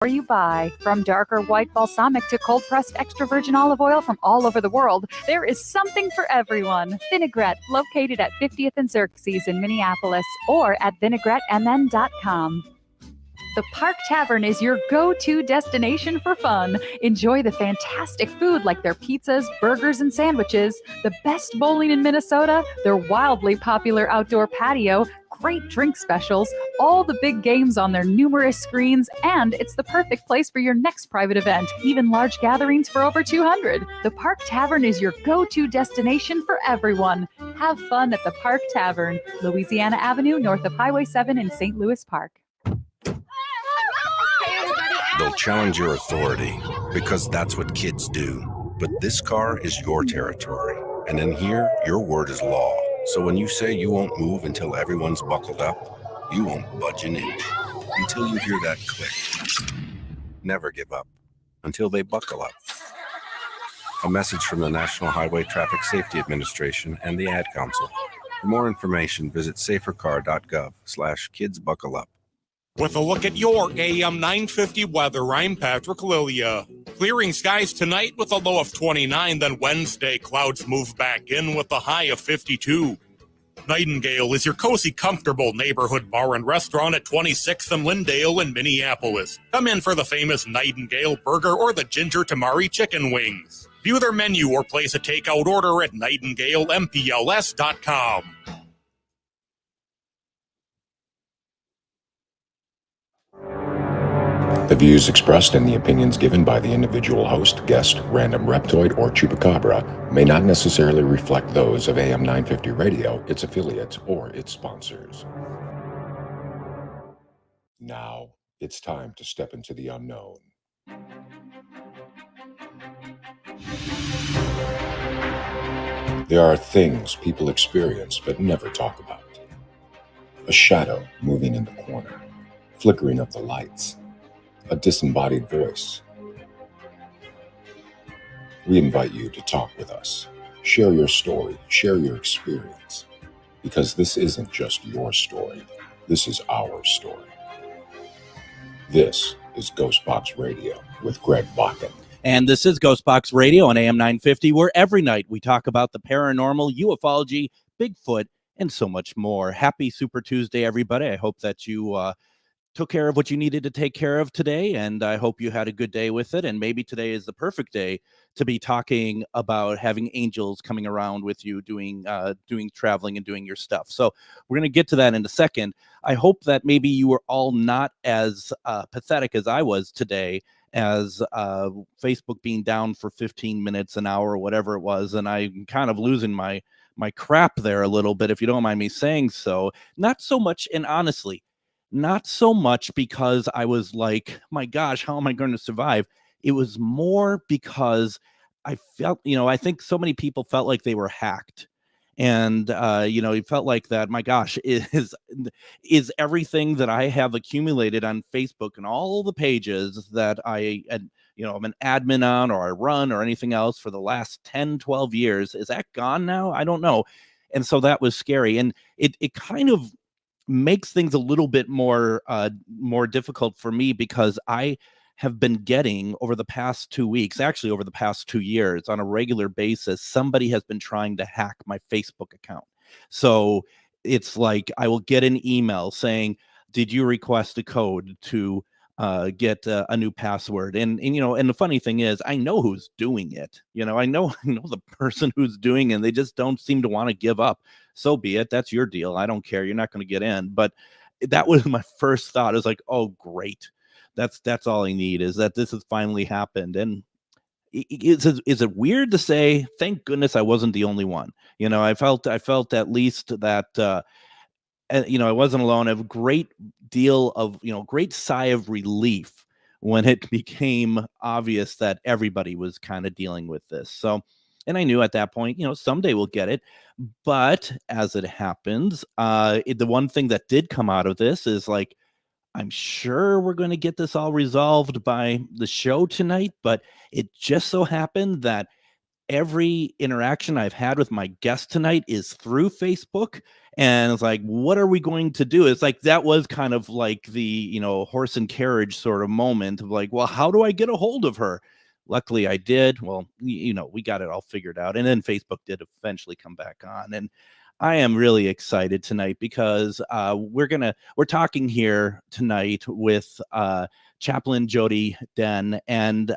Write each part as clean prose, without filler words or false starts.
you buy. From darker white balsamic to cold-pressed extra virgin olive oil from all over the world, there is something for everyone. Vinaigrette, located at 50th and Xerxes in Minneapolis, or at vinaigrettemn.com. The Park Tavern is your go-to destination for fun. Enjoy the fantastic food like their pizzas, burgers, and sandwiches, the best bowling in Minnesota, their wildly popular outdoor patio, great drink specials, all the big games on their numerous screens, and it's the perfect place for your next private event, even large gatherings for over 200. The Park Tavern is your go-to destination for everyone. Have fun at the Park Tavern, Louisiana Avenue, north of Highway 7 in St. Louis Park. They'll challenge your authority because that's what kids do. But this car is your territory. And in here, your word is law. So when you say you won't move until everyone's buckled up, you won't budge an inch until you hear that click. Never give up until they buckle up. A message from the National Highway Traffic Safety Administration and the Ad Council. For more information, visit safercar.gov/kidsbuckleup. With a look at your AM 950 weather, I'm Patrick Lilia. Clearing skies tonight with a low of 29, then Wednesday, clouds move back in with a high of 52. Nightingale is your cozy, comfortable neighborhood bar and restaurant at 26th and Lindale in Minneapolis. Come in for the famous Nightingale burger or the ginger tamari chicken wings. View their menu or place a takeout order at nightingalempls.com. The views expressed and the opinions given by the individual host, guest, random reptoid, or chupacabra may not necessarily reflect those of AM 950 Radio, its affiliates, or its sponsors. Now, it's time to step into the unknown. There are things people experience but never talk about. A shadow moving in the corner, flickering of the lights, a disembodied voice. We invite you to talk with us. Share your story, share your experience, because this isn't just your story. This is our story. This is GhostBox Radio with Greg Bakun. And this is GhostBox Radio on AM 950, where every night we talk about the paranormal, ufology, Bigfoot, and so much more. Happy Super Tuesday, everybody. I hope that you took care of what you needed to take care of today, and I hope you had a good day with it. And maybe today is the perfect day to be talking about having angels coming around with you, doing traveling and doing your stuff. So we're going to get to that in a second. I hope that maybe you were all not as pathetic as I was today, as Facebook being down for 15 minutes, an hour, or whatever it was, and I'm kind of losing my crap there a little bit, if you don't mind me saying so. Not so much, and honestly, not so much because I was like, my gosh, how am I going to survive? It was more because I felt, I think so many people felt like they were hacked. And, it felt like that, my gosh, is everything that I have accumulated on Facebook and all the pages that I'm an admin on, or I run, or anything else for the last 10, 12 years, is that gone now? I don't know. And so that was scary. And it kind of makes things a little bit more difficult for me, because I have been getting, over the past 2 weeks, actually over the past 2 years, on a regular basis, somebody has been trying to hack my Facebook account. So it's like I will get an email saying, did you request a code to get a new password? And the funny thing is, I know who's doing it. I know the person who's doing it, and they just don't seem to want to give up. So be it. That's your deal. I don't care. You're not going to get in. But that was my first thought. Is like, oh, great. That's all I need, is that this has finally happened. And is it weird to say, thank goodness I wasn't the only one? I felt at least that, I wasn't alone. I have a great deal of, great sigh of relief when it became obvious that everybody was kind of dealing with this. So, and I knew at that point, someday we'll get it. But as it happens, the one thing that did come out of this is like, I'm sure we're going to get this all resolved by the show tonight, but it just so happened that every interaction I've had with my guest tonight is through Facebook, And it's like, what are we going to do? It's like, that was kind of like the, horse and carriage sort of moment of like, well, how do I get a hold of her? Luckily I did. Well, we got it all figured out. And then Facebook did eventually come back on. And I am really excited tonight because we're talking here tonight with Chaplain Jodi Dehn, and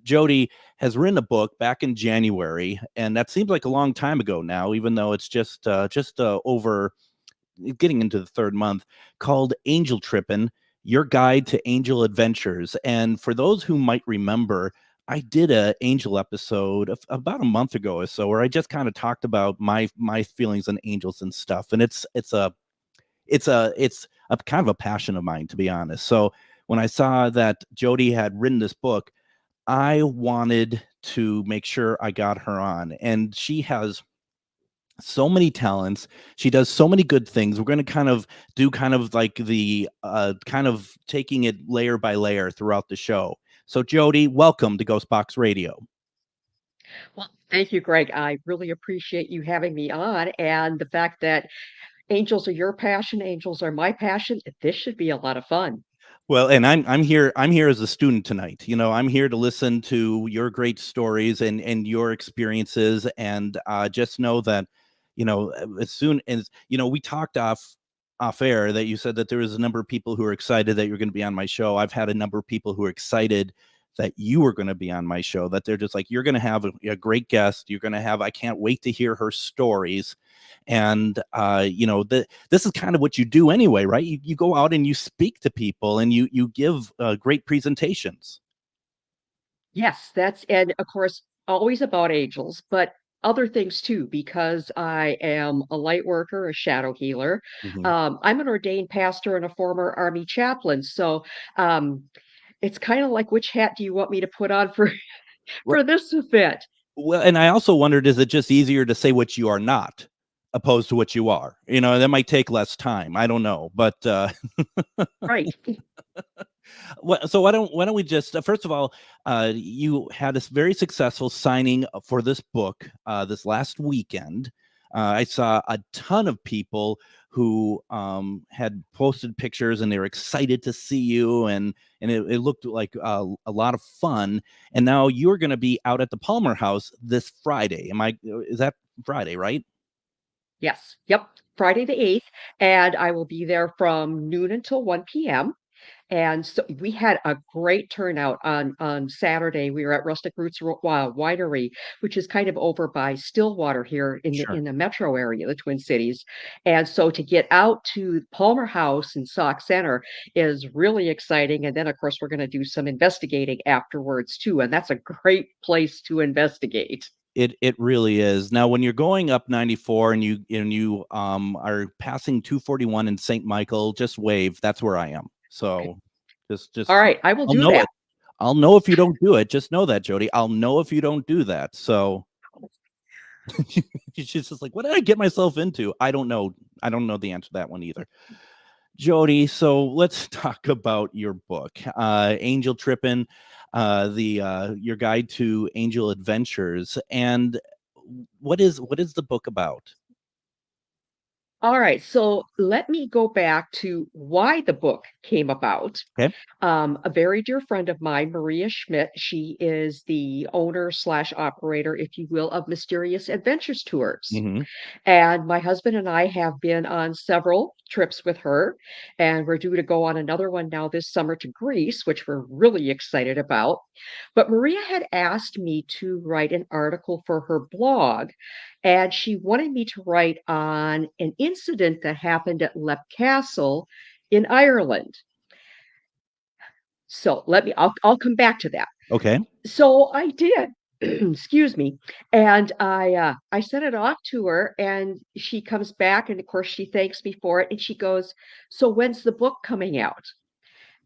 Jodi has written a book back in January, and that seems like a long time ago now, even though it's just over getting into the third month, called Angel Trippin, Your Guide to Angel Adventures. And for those who might remember, I did a angel episode about a month ago or so, where I just kind of talked about my feelings on angels and stuff. And it's a kind of a passion of mine, to be honest. So when I saw that Jodi had written this book, I wanted to make sure I got her on. And she has so many talents. She does so many good things. We're going to kind of do kind of like the kind of taking it layer by layer throughout the show. So Jodi, welcome to GhostBox Radio. Well, thank you, Greg. I really appreciate you having me on, and the fact that angels are your passion, angels are my passion. This should be a lot of fun. Well, and I'm here as a student tonight. I'm here to listen to your great stories and your experiences, and just know that, as soon as we talked off air, that you said that there was a number of people who are excited that you're going to be on my show. I've had a number of people who are excited that you were going to be on my show, that they're just like, you're going to have a great guest. You're going to have, I can't wait to hear her stories. And, this is kind of what you do anyway, right? You go out and you speak to people and you give great presentations. Yes, and of course, always about angels, but other things too, because I am a light worker, a shadow healer. Mm-hmm. I'm an ordained pastor and a former Army chaplain. So it's kind of like, which hat do you want me to put on for this event? Well, and I also wondered, is it just easier to say what you are not opposed to what you are? That might take less time. I don't know, but Right. So why don't we just first of all, you had this very successful signing for this book this last weekend. I saw a ton of people who had posted pictures and they were excited to see you, and it looked like a lot of fun. And now you're going to be out at the Palmer House this Friday. Is that Friday, right? Yes. Yep. Friday the 8th. And I will be there from noon until 1 p.m. And so we had a great turnout on Saturday. We were at Rustic Roots Winery, which is kind of over by Stillwater here in Sure. the metro area, the Twin Cities. And so to get out to Palmer House in Sauk Center is really exciting. And then, of course, we're going to do some investigating afterwards too. And that's a great place to investigate. It really is. Now, when you're going up 94 and you are passing 241 in St. Michael, just wave. That's where I am. So just All right, I will I'll do know that. it. I'll know if you don't do it. Just know that, Jodi. I'll know if you don't do that. So she's just like, what did I get myself into? I don't know. I don't know the answer to that one either. Jodi, so let's talk about your book, Angel Trippin, your guide to angel adventures. And what is the book about? All right, so let me go back to why the book came about. Okay. A very dear friend of mine, Maria Schmidt, she is the owner slash operator, if you will, of Mysterious Adventures Tours. Mm-hmm. And my husband and I have been on several trips with her, and we're due to go on another one now this summer to Greece, which we're really excited about. But Maria had asked me to write an article for her blog, and she wanted me to write on an incident that happened at Lep Castle in Ireland. So I'll come back to that. Okay. So I did. Excuse me. And I sent it off to her, and she comes back, and of course she thanks me for it, and she goes, "So when's the book coming out?"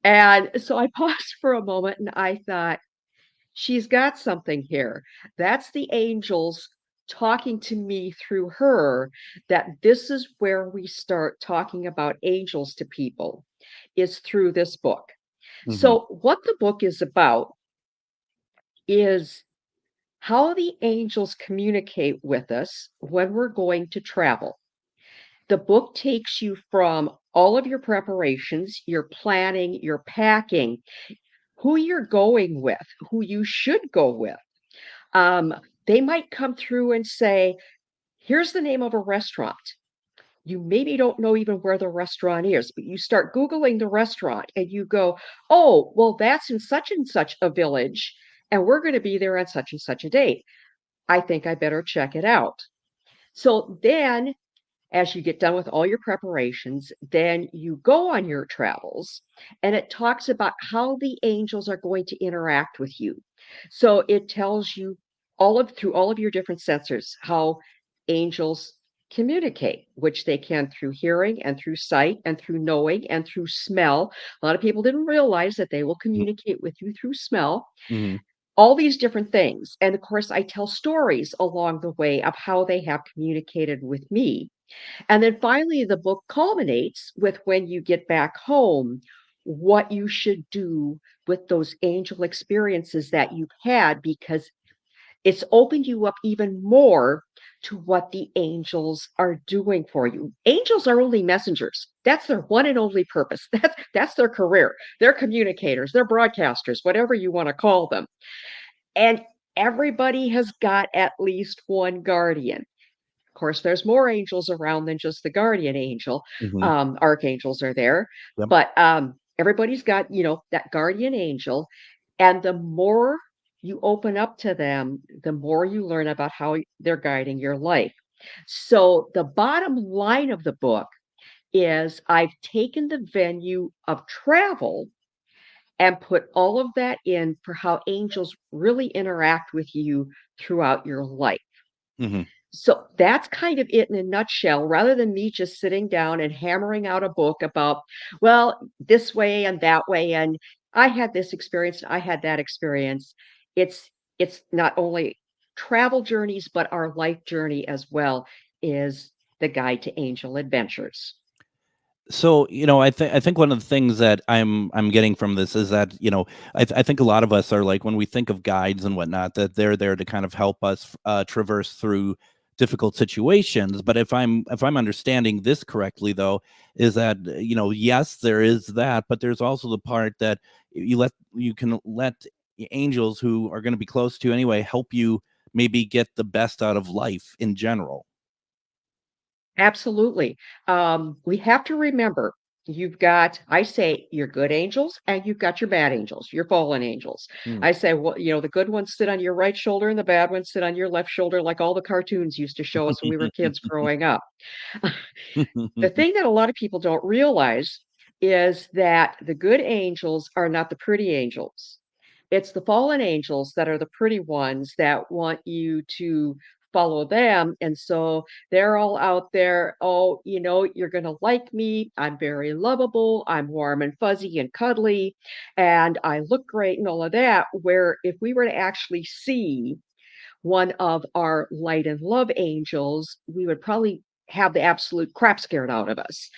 And so I paused for a moment, and I thought, she's got something here. That's the angels talking to me through her, that this is where we start talking about angels to people, is through this book. Mm-hmm. So what the book is about is how the angels communicate with us when we're going to travel. The book takes you from all of your preparations, your planning, your packing, who you're going with, who you should go with. Um, they might come through and say, here's the name of a restaurant. You maybe don't know even where the restaurant is, but you start Googling the restaurant and you go, oh, well, that's in such and such a village, and we're going to be there on such and such a date. I think I better check it out. So then, as you get done with all your preparations, then you go on your travels, and it talks about how the angels are going to interact with you. So it tells you through all of your different sensors how angels communicate, which they can through hearing and through sight and through knowing and through smell. A lot of people didn't realize that they will communicate with you through smell. Mm-hmm. All these different things. And of course, I tell stories along the way of how they have communicated with me. And then finally, the book culminates with when you get back home, what you should do with those angel experiences that you've had, because it's opened you up even more to what the angels are doing for you. Angels are only messengers. That's their one and only purpose. That's their career. They're communicators, they're broadcasters, whatever you want to call them. And everybody has got at least one guardian. Of course, there's more angels around than just the guardian angel. Mm-hmm. Archangels are there, Yep. but everybody's got, that guardian angel. And the more you open up to them, the more you learn about how they're guiding your life. So the bottom line of the book is I've taken the venue of travel and put all of that in for how angels really interact with you throughout your life. Mm-hmm. So that's kind of it in a nutshell, rather than me just sitting down and hammering out a book about, well, this way and that way. And I had this experience, I had that experience. It's not only travel journeys, but our life journey as well is the guide to angel adventures. So, I think one of the things that I'm getting from this is that, I think a lot of us are like, when we think of guides and whatnot, that they're there to kind of help us traverse through difficult situations. But if I'm understanding this correctly, though, is that, yes, there is that, but there's also the part that you can let angels who are going to be close to you anyway help you maybe get the best out of life in general. Absolutely. We have to remember you've got, I say, your good angels and you've got your bad angels, your fallen angels. Hmm. I say, well, the good ones sit on your right shoulder and the bad ones sit on your left shoulder, like all the cartoons used to show us when we were kids growing up. The thing that a lot of people don't realize is that the good angels are not the pretty angels. It's the fallen angels that are the pretty ones that want you to follow them. And so they're all out there. Oh, you're going to like me. I'm very lovable. I'm warm and fuzzy and cuddly. And I look great and all of that. Where if we were to actually see one of our light and love angels, we would probably have the absolute crap scared out of us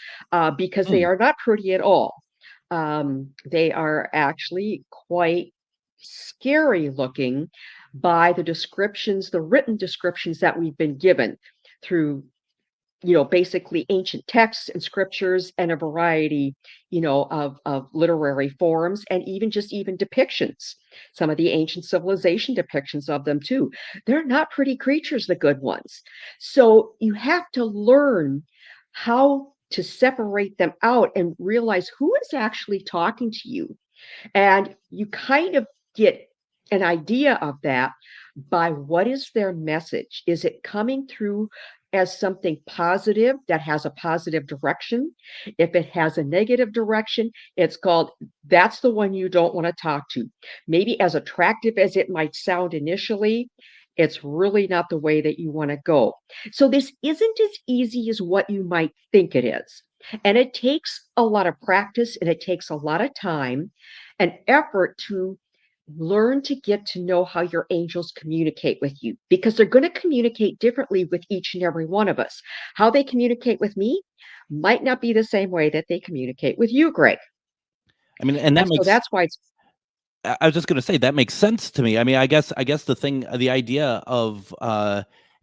because they Hmm. are not pretty at all. They are actually quite scary looking by the descriptions, the written descriptions that we've been given through basically ancient texts and scriptures and a variety, of literary forms and even depictions. Some of the ancient civilization depictions of them too. They're not pretty creatures, the good ones. So you have to learn how to separate them out and realize who is actually talking to you. And you kind of get an idea of that by what is their message? Is it coming through as something positive that has a positive direction? If it has a negative direction, it's called, that's the one you don't want to talk to. Maybe as attractive as it might sound initially, it's really not the way that you want to go. So this isn't as easy as what you might think it is. And it takes a lot of practice and it takes a lot of time and effort to learn to get to know how your angels communicate with you, because they're going to communicate differently with each and every one of us. How they communicate with me might not be the same way that they communicate with you, Greg. I mean, and that And so makes that's why it's I was just going to say that makes sense to me. I mean, I guess the idea of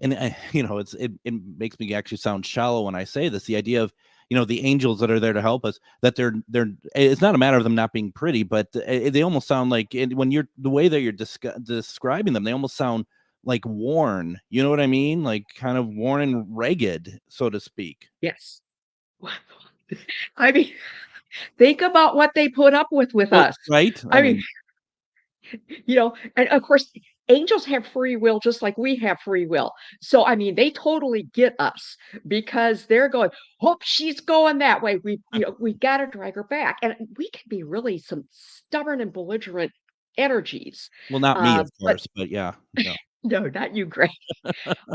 and it makes me actually sound shallow when I say this. The idea of, the angels that are there to help us, that they're it's not a matter of them not being pretty, but they almost sound like, when you're the way that you're describing them, they almost sound like worn. You know what I mean? Like kind of worn and ragged, so to speak. Yes. I mean, think about what they put up with us. Right? I mean, and of course, angels have free will just like we have free will. So, I mean, they totally get us because they're going, "Oh, she's going that way. We got to drag her back." And we can be really some stubborn and belligerent energies. Well, not me, of But course, but yeah. No. no, not you, Greg.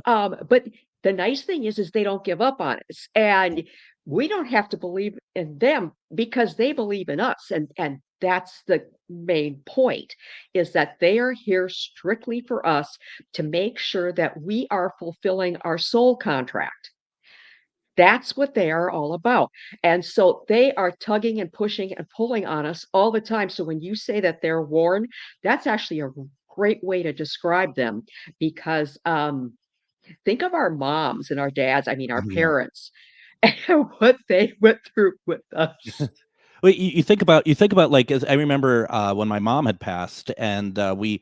But the nice thing is they don't give up on us, and we don't have to believe in them because they believe in us, and that's the main point, is that they are here strictly for us to make sure that we are fulfilling our soul contract. That's what they are all about. And so they are tugging and pushing and pulling on us all the time. So when you say that they're worn, that's actually a great way to describe them because think of our moms and our dads, I mean, our Oh, yeah. parents, and what they went through with us. Well, you think about like, as I remember when my mom had passed, and we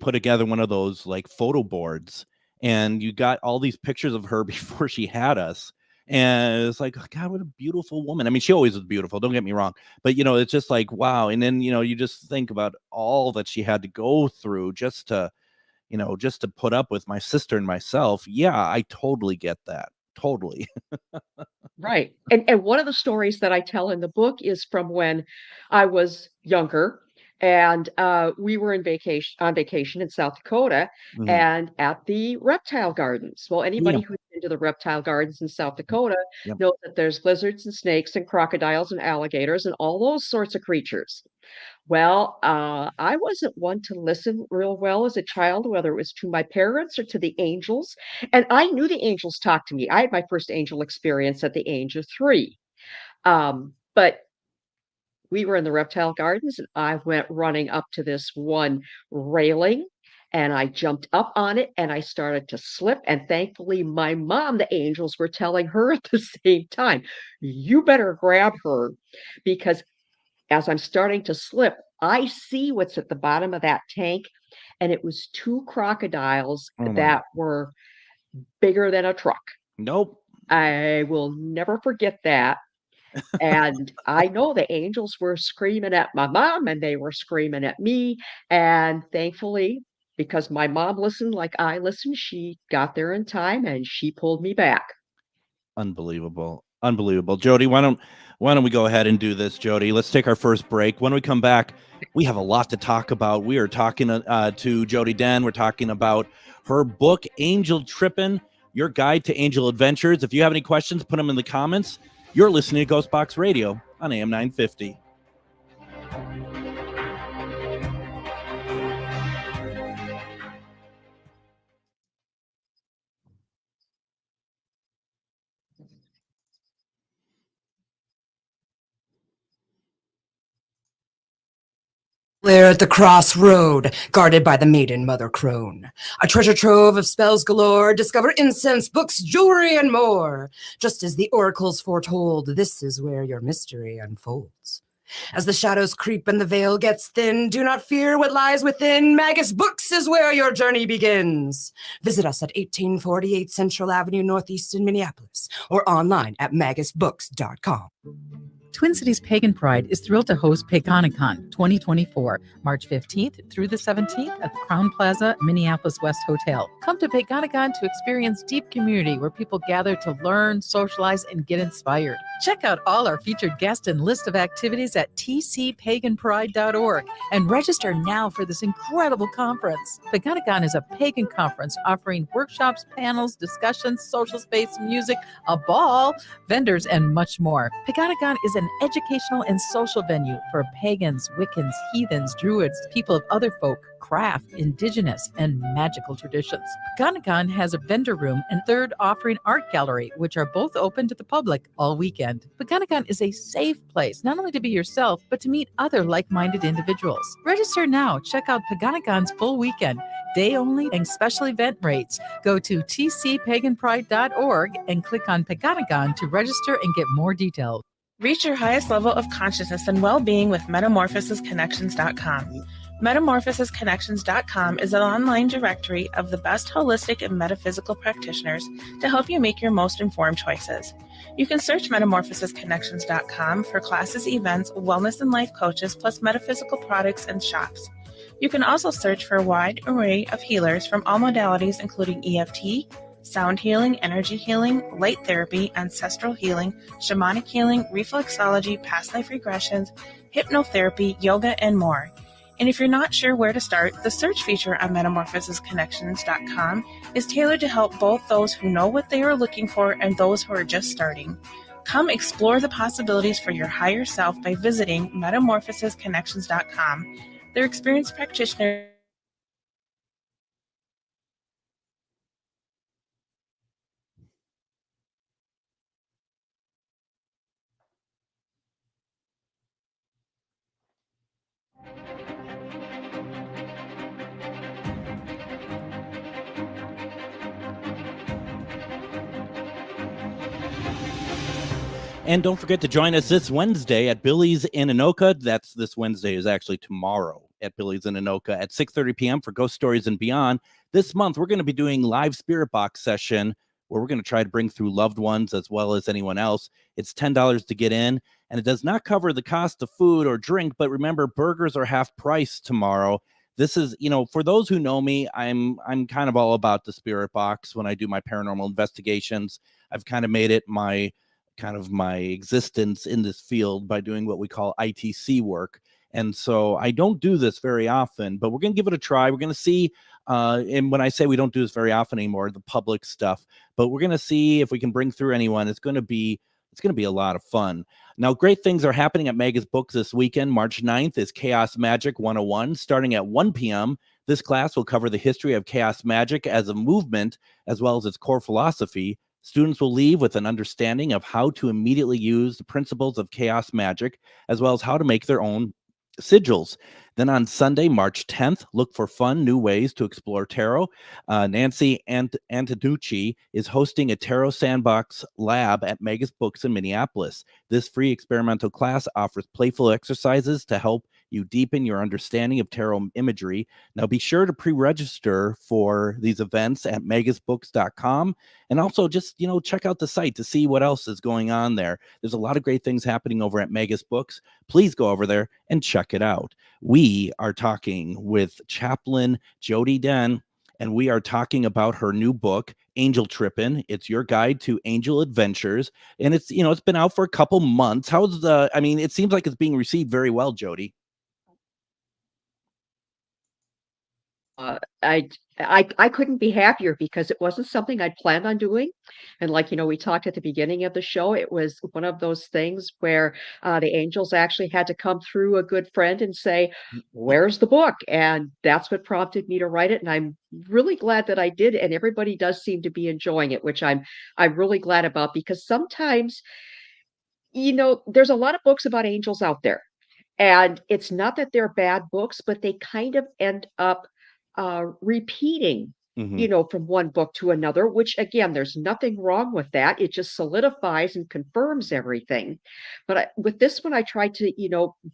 put together one of those like photo boards, and you got all these pictures of her before she had us, and it's like, God, what a beautiful woman. I mean, she always was beautiful, don't get me wrong, but it's just like, wow. And then you just think about all that she had to go through just to put up with my sister and myself. Yeah, I totally get that. Totally. Right. And one of the stories that I tell in the book is from when I was younger and we were on vacation in South Dakota Mhm. and at the reptile gardens. Well, anybody Yeah. who's been to the reptile gardens in South Dakota Yep. knows that there's lizards and snakes and crocodiles and alligators and all those sorts of creatures. Well, I wasn't one to listen real well as a child, whether it was to my parents or to the angels. And I knew the angels talked to me. I had my first angel experience at the age of 3. But we were in the reptile gardens, and I went running up to this one railing, and I jumped up on it, and I started to slip. And thankfully, my mom, the angels were telling her at the same time, "You better grab her," because as I'm starting to slip, I see what's at the bottom of that tank, and it was 2 crocodiles Oh my God. that were bigger than a truck. Nope. I will never forget that, and I know the angels were screaming at my mom, and they were screaming at me, and thankfully, because my mom listened like I listened, she got there in time, and she pulled me back. Unbelievable. Unbelievable. Jodi, why don't we go ahead and do this, Jodi? Let's take our first break. When we come back, we have a lot to talk about. We are talking to Jodi Dehn. We're talking about her book, Angel Trippin, Your Guide to Angel Adventures. If you have any questions, put them in the comments. You're listening to GhostBox Radio on AM 950. We're at the crossroad, guarded by the maiden Mother Crone. A treasure trove of spells galore, discover incense, books, jewelry, and more. Just as the oracles foretold, this is where your mystery unfolds. As the shadows creep and the veil gets thin, do not fear what lies within. Magus Books is where your journey begins. Visit us at 1848 Central Avenue Northeast in Minneapolis, or online at magusbooks.com. Twin Cities Pagan Pride is thrilled to host PaganaCon 2024, March 15th through the 17th at the Crown Plaza, Minneapolis West Hotel. Come to PaganaCon to experience deep community where people gather to learn, socialize, and get inspired. Check out all our featured guests and list of activities at tcpaganpride.org and register now for this incredible conference. PaganaCon is a pagan conference offering workshops, panels, discussions, social space, music, a ball, vendors, and much more. PaganaCon is an educational and social venue for pagans, Wiccans, heathens, druids, people of other folk, craft, indigenous, and magical traditions. Paganagan has a vendor room and third offering art gallery, which are both open to the public all weekend. Paganagan is a safe place, not only to be yourself, but to meet other like-minded individuals. Register now. Check out Paganagan's full weekend, day only, and special event rates. Go to tcpaganpride.org and click on Paganagan to register and get more details. Reach your highest level of consciousness and well-being with metamorphosisconnections.com. Metamorphosisconnections.com is an online directory of the best holistic and metaphysical practitioners to help you make your most informed choices. You can search metamorphosisconnections.com for classes, events, wellness and life coaches, plus metaphysical products and shops. You can also search for a wide array of healers from all modalities, including EFT, sound healing, energy healing, light therapy, ancestral healing, shamanic healing, reflexology, past life regressions, hypnotherapy, yoga, and more. And if you're not sure where to start, the search feature on metamorphosisconnections.com is tailored to help both those who know what they are looking for and those who are just starting. Come explore the possibilities for your higher self by visiting metamorphosisconnections.com. Their experienced practitioners And don't forget to join us this Wednesday at Billy's in Anoka. That's this Wednesday is actually tomorrow at Billy's in Anoka at 6:30 p.m. for Ghost Stories and Beyond. This month, we're going to be doing live spirit box session where we're going to try to bring through loved ones as well as anyone else. It's $10 to get in, and it does not cover the cost of food or drink. But remember, burgers are half price tomorrow. This is, for those who know me, I'm kind of all about the spirit box when I do my paranormal investigations. I've kind of made it my existence in this field by doing what we call ITC work. And so I don't do this very often, but we're going to give it a try. We're going to see, and when I say we don't do this very often anymore, the public stuff, but we're going to see if we can bring through anyone. It's going to be a lot of fun. Now, great things are happening at Mega's Books this weekend. March 9th is Chaos Magic 101, starting at 1 p.m. This class will cover the history of chaos magic as a movement, as well as its core philosophy. Students will leave with an understanding of how to immediately use the principles of chaos magic, as well as how to make their own sigils. Then on Sunday, March 10th, look for fun new ways to explore tarot. Nancy Antonucci is hosting a tarot sandbox lab at Mega's Books in Minneapolis. This free experimental class offers playful exercises to help you deepen your understanding of tarot imagery. Now be sure to pre-register for these events at megasbooks.com, and also just, check out the site to see what else is going on there. There's a lot of great things happening over at Mega's Books. Please go over there and check it out. We are talking with chaplain Jodi Dehn, and we are talking about her new book, Angel Trippin. It's your guide to angel adventures, and it's been out for a couple months. It seems like it's being received very well, Jodi. I couldn't be happier because it wasn't something I'd planned on doing. And we talked at the beginning of the show, it was one of those things where the angels actually had to come through a good friend and say, "Where's the book?" And that's what prompted me to write it. And I'm really glad that I did. And everybody does seem to be enjoying it, which I'm really glad about, because sometimes, there's a lot of books about angels out there. And it's not that they're bad books, but they kind of end up repeating, from one book to another, which again, there's nothing wrong with that. It just solidifies and confirms everything. But with this one, I tried to,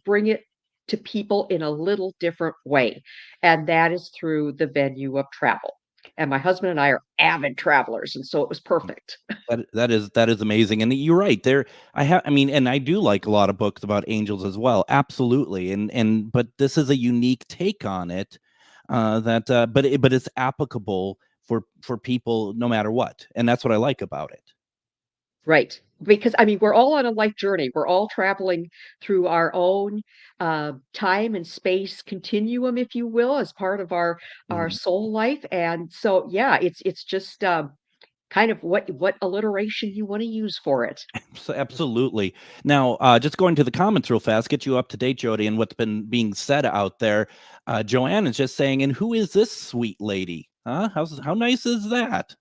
bring it to people in a little different way. And that is through the venue of travel. And my husband and I are avid travelers, and so it was perfect. That is amazing, and you're right. And I do like a lot of books about angels as well, absolutely. But this is a unique take on it, but it's applicable for people no matter what, and that's what I like about it. Right. Because we're all on a life journey. We're all traveling through our own time and space continuum, if you will, as part of our soul life. And so, yeah, it's just kind of what alliteration you want to use for it. Absolutely. Now, just going to the comments real fast, get you up to date, Jodi, and what's been being said out there. Joanne is just saying, and who is this sweet lady? Huh? How nice is that?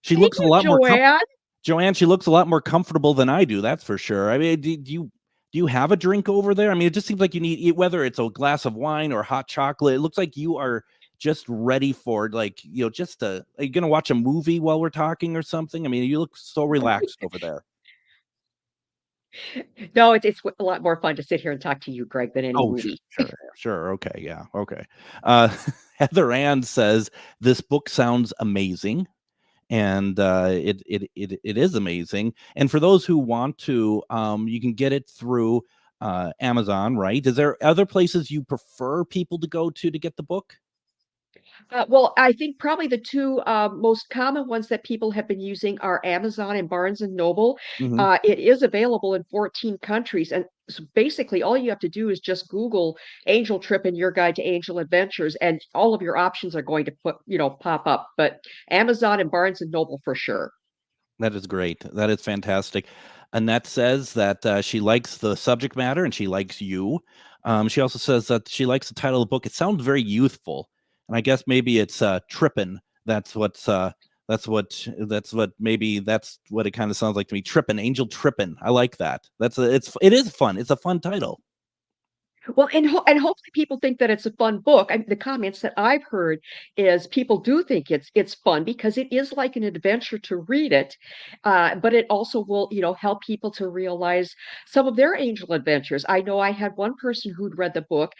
She Thank looks a you, lot more Joanne. Joanne, she looks a lot more comfortable than I do. That's for sure. I mean, do you have a drink over there? I mean, it just seems like you need, whether it's a glass of wine or hot chocolate. It looks like you are just ready for, like, just are you going to watch a movie while we're talking or something? I mean, you look so relaxed over there. No, it's a lot more fun to sit here and talk to you, Greg, than any movie. Sure. Okay. Yeah. Okay. Heather Ann says, this book sounds amazing. And it is amazing. And for those who want to, you can get it through Amazon, right? Is there other places you prefer people to go to get the book? Well, I think probably the two most common ones that people have been using are Amazon and Barnes and Noble. Mhm. It is available in 14 countries, and so basically all you have to do is just Google Angel Trippin, Your Guide to Angel Adventures, and all of your options are going to pop up. But Amazon and Barnes and Noble for sure. That is great. That is fantastic. Annette says that she likes the subject matter and she likes you. She also says that she likes the title of the book. It sounds very youthful, and I guess maybe it's Trippin. That's what maybe that's what it kind of sounds like to me. Trippin, Angel Trippin. I like that. It is fun. It's a fun title. Well, and hopefully people think that it's a fun book. The comments that I've heard is people do think it's fun because it is like an adventure to read it, but it also will, help people to realize some of their angel adventures. I know I had one person who'd read the book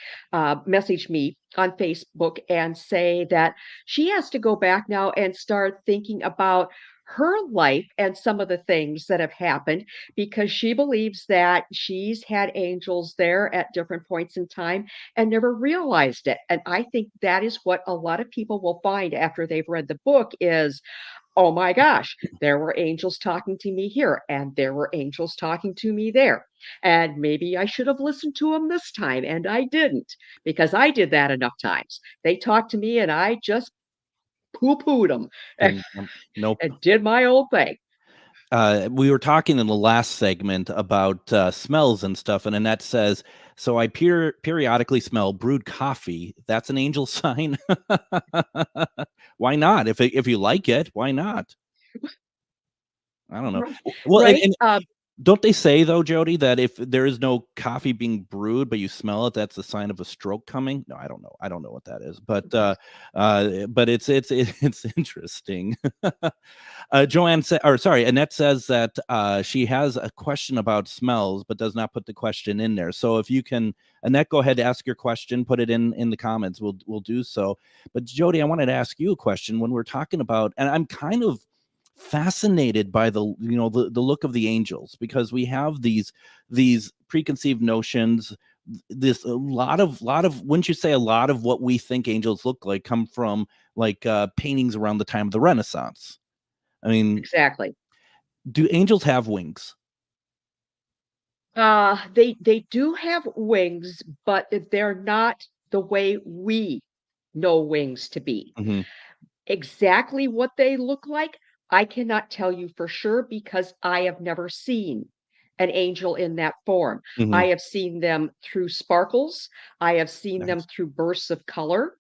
message me on Facebook and say that she has to go back now and start thinking about her life and some of the things that have happened because she believes that she's had angels there at different points in time and never realized it. And I think that is what a lot of people will find after they've read the book is, oh my gosh, there were angels talking to me here and there were angels talking to me there. And maybe I should have listened to them this time and I didn't because I did that enough times. They talked to me and I just poo-pooed them Nope. and did my old thing. We were talking in the last segment about smells and stuff, and Annette says, so I periodically smell brewed coffee. That's an angel sign. Why not? If you like it, why not? I don't know. Well, Right. and don't they say, though, Jodi, that if there is no coffee being brewed, but you smell it, that's a sign of a stroke coming? No, I don't know. I don't know what that is, but it's interesting. Annette says that she has a question about smells, but does not put the question in there. So if you can, Annette, go ahead, ask your question, put it in the comments. We'll do so. But Jodi, I wanted to ask you a question when we're talking about, and I'm kind of fascinated by the look of the angels, because we have these preconceived notions. This a lot of wouldn't you say a lot of what we think angels look like come from like paintings around the time of the Renaissance? I mean, Exactly. Do angels have wings? They do have wings, but they're not the way we know wings to be. Mm-hmm. Exactly what they look like, I cannot tell you for sure because I have never seen an angel in that form. Mm-hmm. I have seen them through sparkles. I have seen them through bursts of color.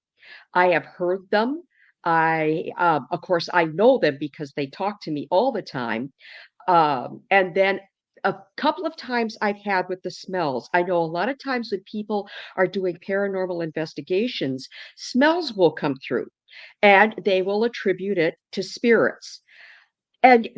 I have heard them. Of course, I know them because they talk to me all the time. And then a couple of times I've had with the smells. I know a lot of times when people are doing paranormal investigations, smells will come through and they will attribute it to spirits. And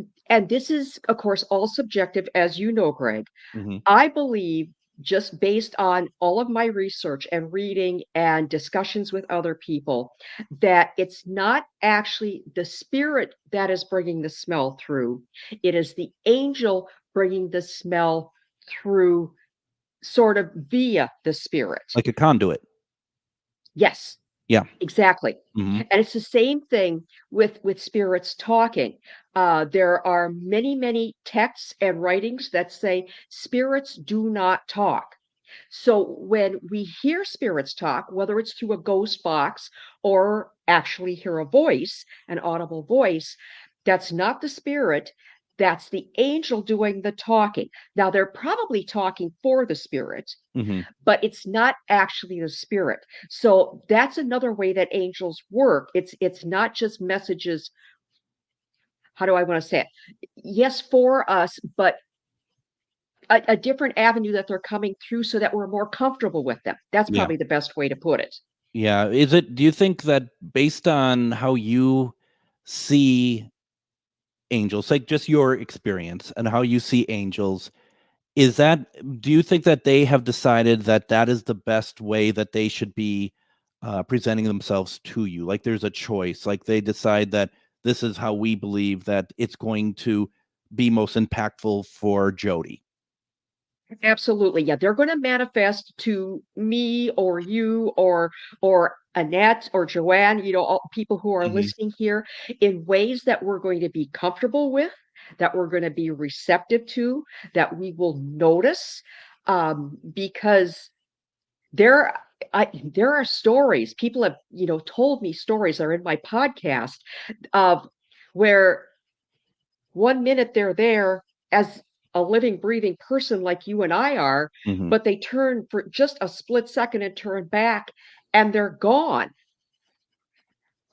this is, of course, all subjective, as you know, Greg. Mm-hmm. I believe just based on all of my research and reading and discussions with other people, that it's not actually the spirit that is bringing the smell through. It is the angel bringing the smell through sort of via the spirit. Like a conduit. Yes. Yeah. Exactly. Mm-hmm. And it's the same thing with spirits talking. There are many texts and writings that say spirits do not talk. So when we hear spirits talk, whether it's through a ghost box or actually hear a voice, an audible voice, That's not the spirit. That's the angel doing the talking. Now, they're probably talking for the spirit, Hmm. but it's not actually the spirit. So that's another way that angels work. It's not just messages. How do I want to say it? Yes, for us, but a different avenue that they're coming through so that we're more comfortable with them. That's Yeah. probably the best way to put it. Yeah. Do you think that based on how you see angels, like just your experience and how you see angels, do you think that they have decided that that is the best way that they should be presenting themselves to you? Like there's a choice, like they decide that this is how we believe that it's going to be most impactful for Jodi. Absolutely. Yeah, they're going to manifest to me or you or Annette or Joanne, all people who are Mhm. listening here in ways that we're going to be comfortable with, that we're going to be receptive to, that we will notice, because there there are stories people have told me stories are in my podcast of where 1 minute they're there as a living, breathing person like you and I are, Mhm. but they turn for just a split second and turn back and they're gone.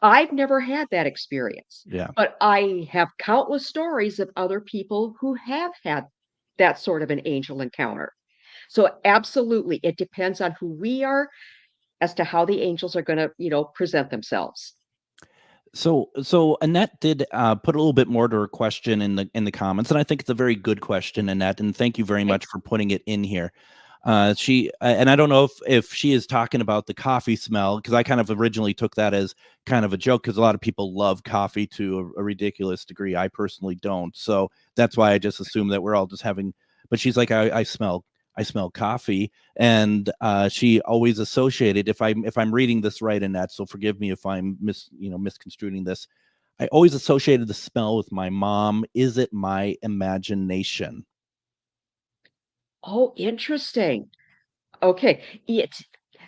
I've never had that experience, Yeah. but I have countless stories of other people who have had that sort of an angel encounter. So absolutely, it depends on who we are as to how the angels are going to, present themselves. So Annette did put a little bit more to her question in the comments, and I think it's a very good question, Annette. And thank you very much Thanks. for putting it in here. She and I don't know if she is talking about the coffee smell, because I kind of originally took that as kind of a joke, because a lot of people love coffee to a ridiculous degree. I personally don't, so that's why I just assume that we're all just having. But she's like, I smell coffee, and she always associated, if I'm reading this right, Annette, so forgive me if I'm misconstruing this. I always associated the smell with my mom. Is it my imagination? Oh, interesting. Okay.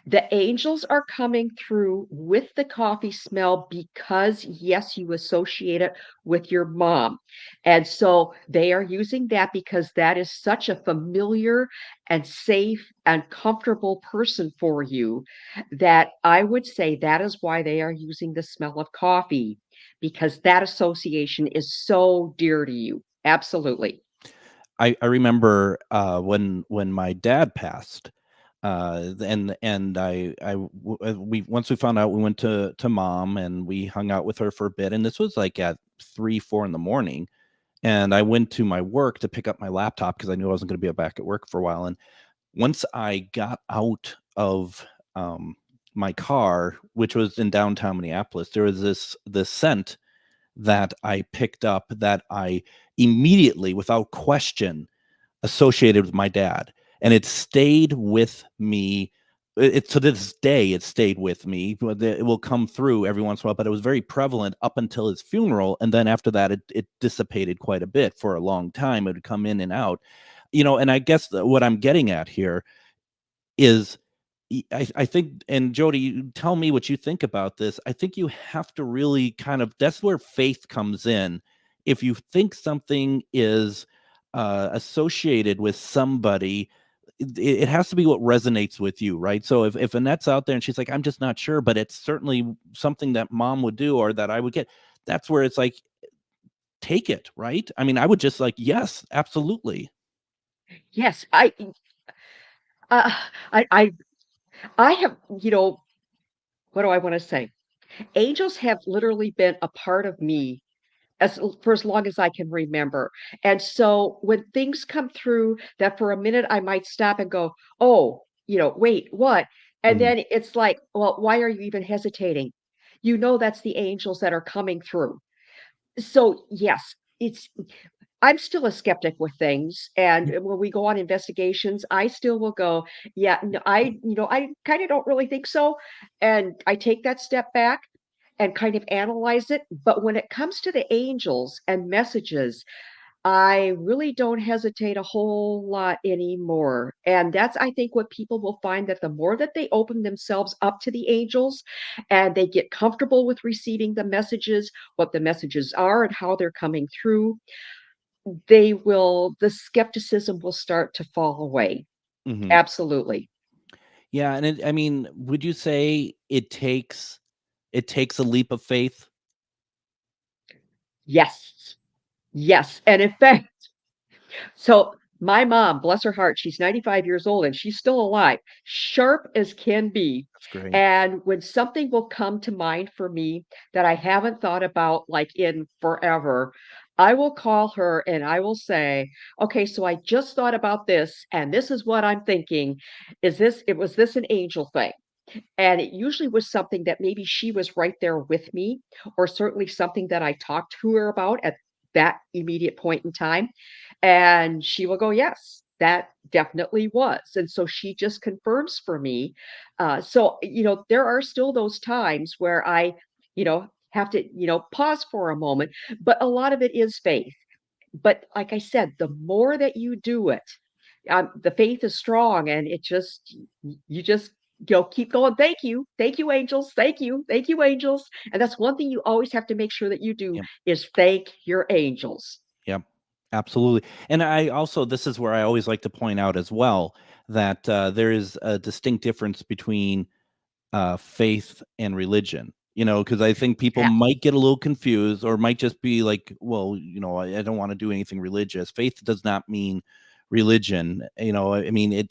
The angels are coming through with the coffee smell because, yes, you associate it with your mom. And so they are using that because that is such a familiar and safe and comfortable person for you that I would say that is why they are using the smell of coffee because that association is so dear to you. Absolutely. I remember when my dad passed, and we once we found out, we went to mom and we hung out with her for a bit, and this was like at 3-4 in the morning, and I went to my work to pick up my laptop because I knew I wasn't going to be back at work for a while. And once I got out of my car, which was in downtown Minneapolis, there was this scent that I picked up that I immediately, without question, associated with my dad, and it stayed with me. It to this day, it stayed with me. It will come through every once in a while, but it was very prevalent up until his funeral, and then after that, it dissipated quite a bit for a long time. It would come in and out, and I guess what I'm getting at here is I think, and Jodi, you tell me what you think about this. I think you have to really kind of, that's where faith comes in. If you think something is associated with somebody, it has to be what resonates with you, right? So if Annette's out there and she's like, I'm just not sure, but it's certainly something that mom would do or that I would get, that's where it's like, take it, right? I mean, I would just like, yes, absolutely. Yes, uh, I I have, what do I want to say? Angels have literally been a part of me for as long as I can remember. And so when things come through that for a minute I might stop and go, "Oh, wait, what?" And Mhm. then it's like, "Well, why are you even hesitating? You know that's the angels that are coming through." So, yes, I'm still a skeptic with things, and when we go on investigations, I still will go, "Yeah, no, I kinda don't really think so," and I take that step back and kind of analyze it, but when it comes to the angels and messages, I really don't hesitate a whole lot anymore. And that's, I think, what people will find, that the more that they open themselves up to the angels and they get comfortable with receiving the messages, what the messages are and how they're coming through, the skepticism will start to fall away. Mhm. Absolutely. Yeah, and I mean, would you say it takes a leap of faith? Yes. Yes. And in fact, so my mom, bless her heart, she's 95 years old and she's still alive, sharp as can be. That's great. And when something will come to mind for me that I haven't thought about like in forever, I will call her and I will say, okay, so I just thought about this and this is what I'm thinking. Was this an angel thing? And it usually was something that maybe she was right there with me, or certainly something that I talked to her about at that immediate point in time. And she will go, yes, that definitely was. And so she just confirms for me. There are still those times where I, have to, pause for a moment, but a lot of it is faith. But like I said, the more that you do it, the faith is strong, and you just keep going. Thank you, angels. Thank you, angels. And that's one thing you always have to make sure that you do Yep. is thank your angels. Yep. Absolutely. And I also, this is where I always like to point out as well that there is a distinct difference between faith and religion. Because I think people Yeah. might get a little confused, or might just be like, well, I don't want to do anything religious. Faith does not mean religion. I mean,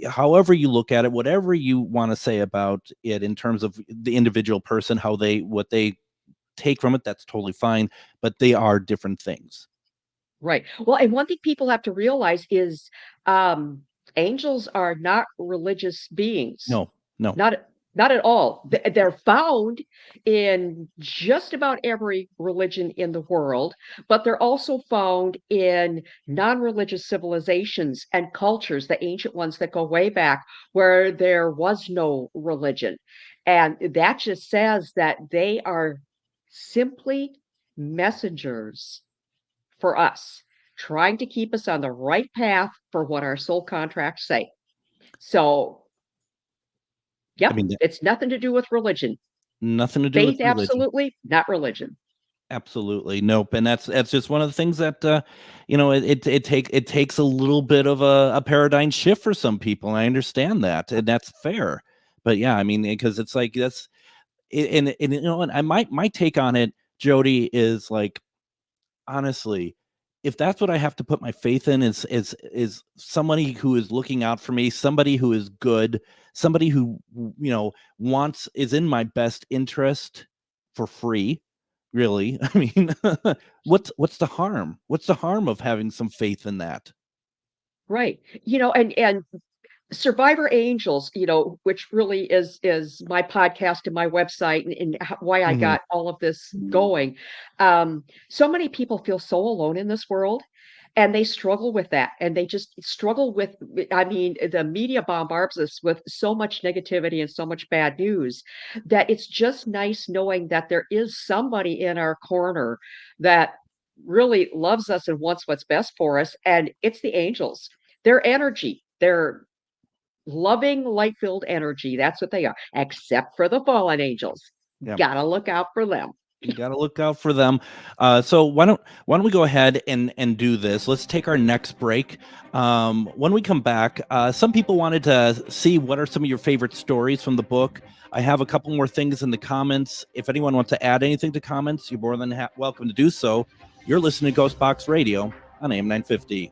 however you look at it, whatever you want to say about it in terms of the individual person, what they take from it, that's totally fine. But they are different things. Right. Well, and one thing people have to realize is angels are not religious beings. No. Not at all. They're found in just about every religion in the world, but they're also found in non-religious civilizations and cultures, the ancient ones that go way back, where there was no religion. And that just says that they are simply messengers for us, trying to keep us on the right path for what our soul contracts say. So, I yep, mean, it's nothing to do with religion. nothing to do with Faith, religion. absolutely, not religion. Absolutely. Nope. And that's just one of the things that it takes a little bit of a paradigm shift for some people. And I understand that, and that's fair. But yeah, I mean, because it's like and and my take on it, Jodi, is like, honestly, if that's what I have to put my faith in, is somebody who is looking out for me, somebody who is good, somebody who is in my best interest for free. Really, I mean, what's the harm? What's the harm of having some faith in that? Right. And Survivor Angels, which really is my podcast and my website, and why I Mhm. got all of this going. So many people feel so alone in this world, and they struggle with that, and they just struggle with. I mean, the media bombards us with so much negativity and so much bad news that it's just nice knowing that there is somebody in our corner that really loves us and wants what's best for us, and it's the angels. Their energy, their loving, light-filled energy. That's what they are, except for the fallen angels. Yeah. Gotta look out for them. You got to look out for them. So why don't we go ahead and do this? Let's take our next break. When we come back, some people wanted to see what are some of your favorite stories from the book. I have a couple more things in the comments. If anyone wants to add anything to comments, you're more than welcome to do so. You're listening to GhostBox Radio on AM 950.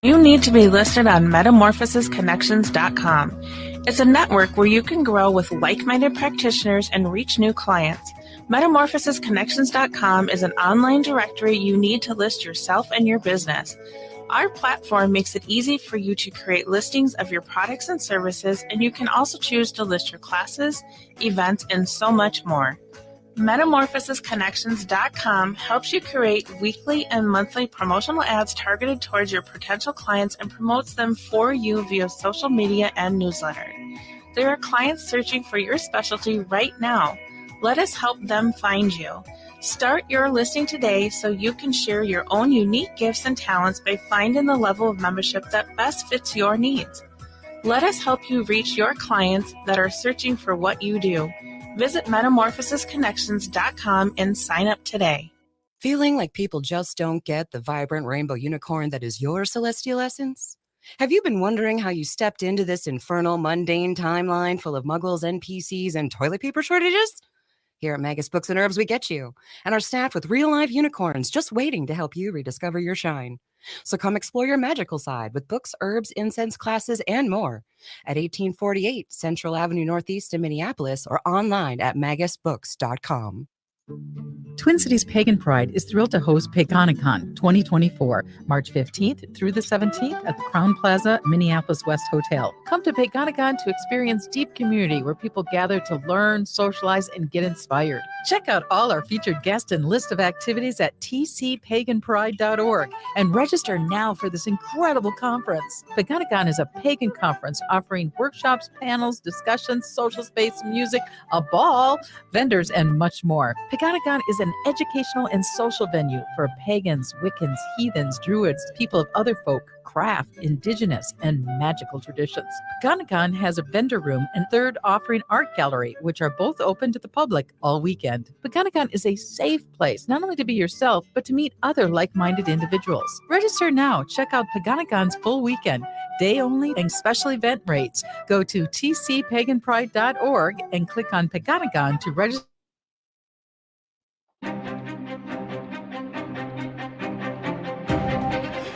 You need to be listed on metamorphosisconnections.com. It's a network where you can grow with like-minded practitioners and reach new clients. Metamorphosisconnections.com is an online directory you need to list yourself and your business. Our platform makes it easy for you to create listings of your products and services, and you can also choose to list your classes, events, and so much more. MetamorphosisConnections.com helps you create weekly and monthly promotional ads targeted towards your potential clients and promotes them for you via social media and newsletter. There are clients searching for your specialty right now. Let us help them find you. Start your listing today so you can share your own unique gifts and talents by finding the level of membership that best fits your needs. Let us help you reach your clients that are searching for what you do. Visit MetamorphosisConnections.com and sign up today. Feeling like people just don't get the vibrant rainbow unicorn that is your celestial essence? Have you been wondering how you stepped into this infernal, mundane timeline full of muggles, NPCs, and toilet paper shortages? Here at Magus Books and Herbs, we get you, and are staffed with real-life unicorns just waiting to help you rediscover your shine. So come explore your magical side with books, herbs, incense classes, and more at 1848 Central Avenue Northeast in Minneapolis or online at magusbooks.com. Twin Cities Pagan Pride is thrilled to host PaganaCon 2024, March 15th through the 17th at the Crown Plaza, Minneapolis West Hotel. Come to PaganaCon to experience deep community where people gather to learn, socialize, and get inspired. Check out all our featured guests and list of activities at tcpaganpride.org and register now for this incredible conference. PaganaCon is a pagan conference offering workshops, panels, discussions, social space, music, a ball, vendors, and much more. PaganaCon is an educational and social venue for pagans, Wiccans, heathens, druids, people of other folk, craft, indigenous, and magical traditions. PaganaCon has a vendor room and third offering art gallery, which are both open to the public all weekend. PaganaCon is a safe place, not only to be yourself, but to meet other like-minded individuals. Register now. Check out PaganaCon's full weekend, day only, and special event rates. Go to tcpaganpride.org and click on PaganaCon to register.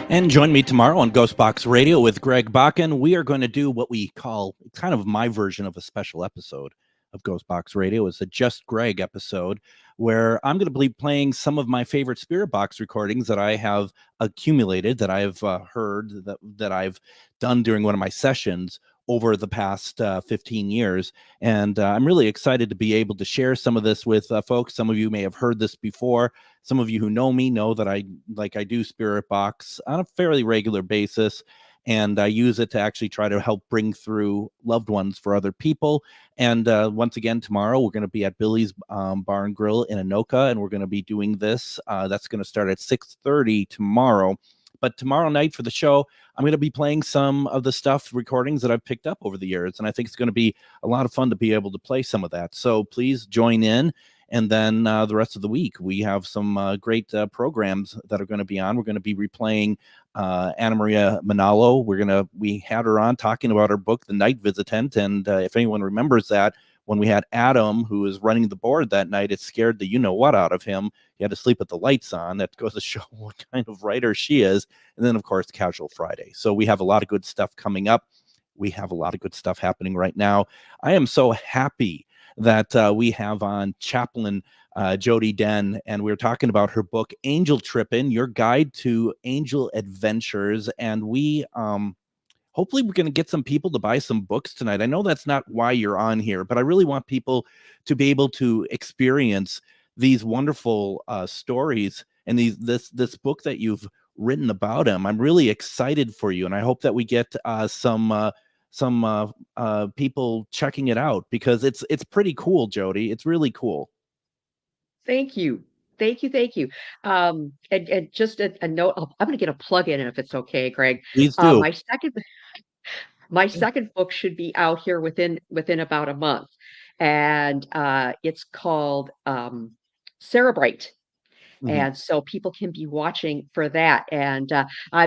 And join me tomorrow on GhostBox Radio with Greg Bakun. We are going to do what we call kind of my version of a special episode of GhostBox Radio. It's a Just Greg episode where I'm going to be playing some of my favorite Spirit Box recordings that I have accumulated, that I've heard, that I've done during one of my sessions over the past 15 years. And I'm really excited to be able to share some of this with folks. Some of you may have heard this before. Some of you who know me know that I do Spirit Box on a fairly regular basis. And I use it to actually try to help bring through loved ones for other people. And once again, tomorrow, we're going to be at Billy's Bar and Grill in Anoka, and we're going to be doing this. That's going to start at 6:30 tomorrow. But tomorrow night for the show, I'm going to be playing some of the recordings that I've picked up over the years. And I think it's going to be a lot of fun to be able to play some of that. So please join in. And then the rest of the week, we have some great programs that are going to be on. We're going to be replaying Anna Maria Manalo. We had her on talking about her book, The Night Visitant. And if anyone remembers that, when we had Adam, who was running the board that night, it scared the you-know-what out of him. He had to sleep with the lights on. That goes to show what kind of writer she is. And then, of course, Casual Friday. So we have a lot of good stuff coming up. We have a lot of good stuff happening right now. I am so happy that we have on chaplain Jodi Dehn, and we're talking about her book, Angel Trippin, Your Guide to Angel Adventures. And we hopefully we're going to get some people to buy some books tonight. I know that's not why you're on here, but I really want people to be able to experience these wonderful stories and this book that you've written about him. I'm really excited for you, and I hope that we get some people checking it out, because it's pretty cool, Jodi. It's really cool. Thank you. And just a note, I'm going to get a plug in if it's okay, Greg. Please do. My second book should be out here within about a month, and it's called Cerebrite. Mm-hmm. And so people can be watching for that. And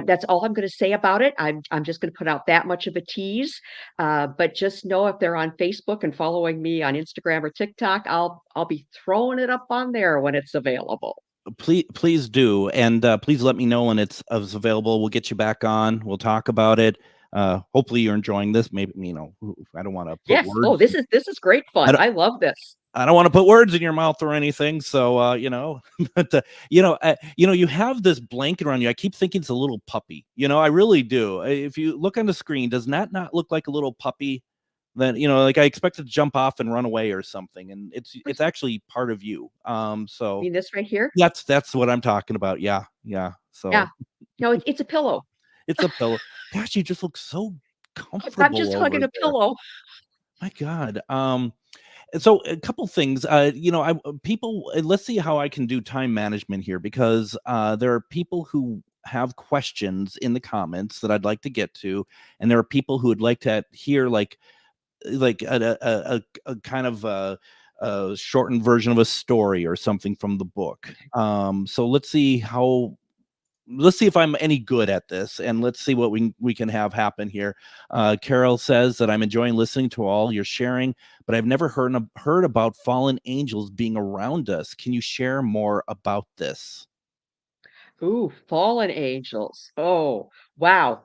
that's all I'm going to say about it. I'm just going to put out that much of a tease. But just know, if they're on Facebook and following me on Instagram or TikTok, I'll be throwing it up on there when it's available. Please do. And please let me know when it's available. We'll get you back on. We'll talk about it. Hopefully you're enjoying this. Maybe, I don't want to put words. Oh, this is great fun. I love this. I don't want to put words in your mouth or anything. So, but, you have this blanket around you. I keep thinking it's a little puppy. I really do. If you look on the screen, does that not look like a little puppy then like I expect it to jump off and run away or something, and it's actually part of you. So mean, this right here? that's what I'm talking about. Yeah. So Yeah. No, it's a pillow. it's a pillow. Gosh, you just look so I'm comfortable just over hugging a there. pillow. My God. So a couple things, people, let's see how I can do time management here, because there are people who have questions in the comments that I'd like to get to, and there are people who would like to hear like a kind of a shortened version of a story or something from the book. So let's see if I'm any good at this, and let's see what we can have happen here. Carol says that I'm enjoying listening to all you're sharing, but I've never heard about fallen angels being around us. Can you share more about this? Ooh, fallen angels. Oh, wow.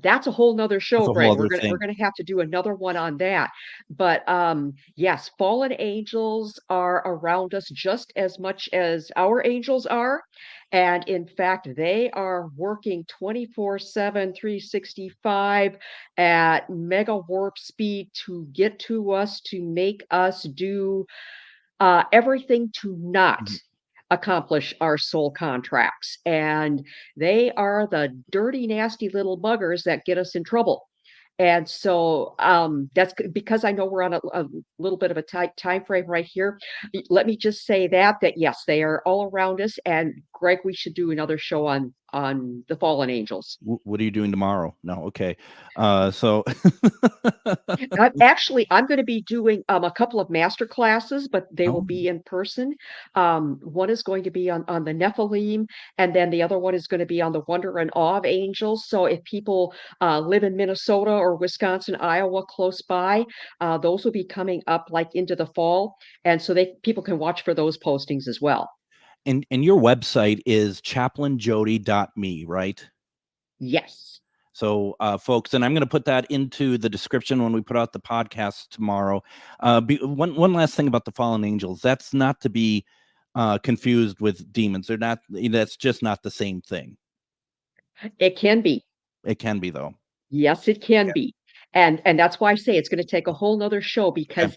That's a whole nother That's show, a whole Greg. other We're thing. gonna have to do another one on that. But yes, fallen angels are around us just as much as our angels are. And in fact, they are working 24/7, 365 at mega warp speed to get to us, to make us do everything to not Mhm. accomplish our soul contracts. And they are the dirty, nasty little buggers that get us in trouble. And so because I know we're on a little bit of a tight time frame right here. Let me just say that yes, they are all around us. And Greg, we should do another show on the fallen angels. What are you doing tomorrow? No, okay. So I'm going to be doing a couple of master classes, but they will oh, be in person. One is going to be on the Nephilim, and then the other one is going to be on the wonder and awe of angels. So if people live in Minnesota or Wisconsin, Iowa, close by, those will be coming up like into the fall, and so people can watch for those postings as well. and your website is chaplainjodi.me, right? Yes. So, folks, and I'm going to put that into the description when we put out the podcast tomorrow. One last thing about the fallen angels: that's not to be confused with demons. They're not. That's just not the same thing. It can be. It can be, though. Yes, it can Yeah. be. And that's why I say it's going to take a whole nother show Okay. because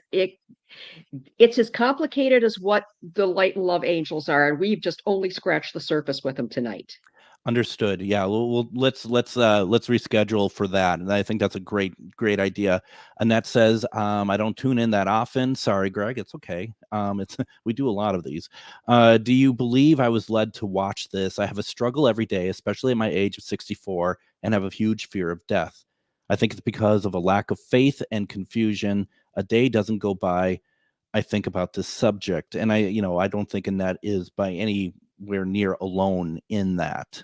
it's as complicated as what the light and love angels are, and we've just only scratched the surface with them tonight. Understood. Yeah. Let's reschedule for that. And I think that's a great idea. Annette says, I don't tune in that often. Sorry, Greg. It's okay. It's we do a lot of these. Do you believe I was led to watch this? I have a struggle every day, especially at my age of 64, and have a huge fear of death. I think it's because of a lack of faith and confusion. A day doesn't go by I think about this subject, and I don't think Annette is by anywhere near alone in that.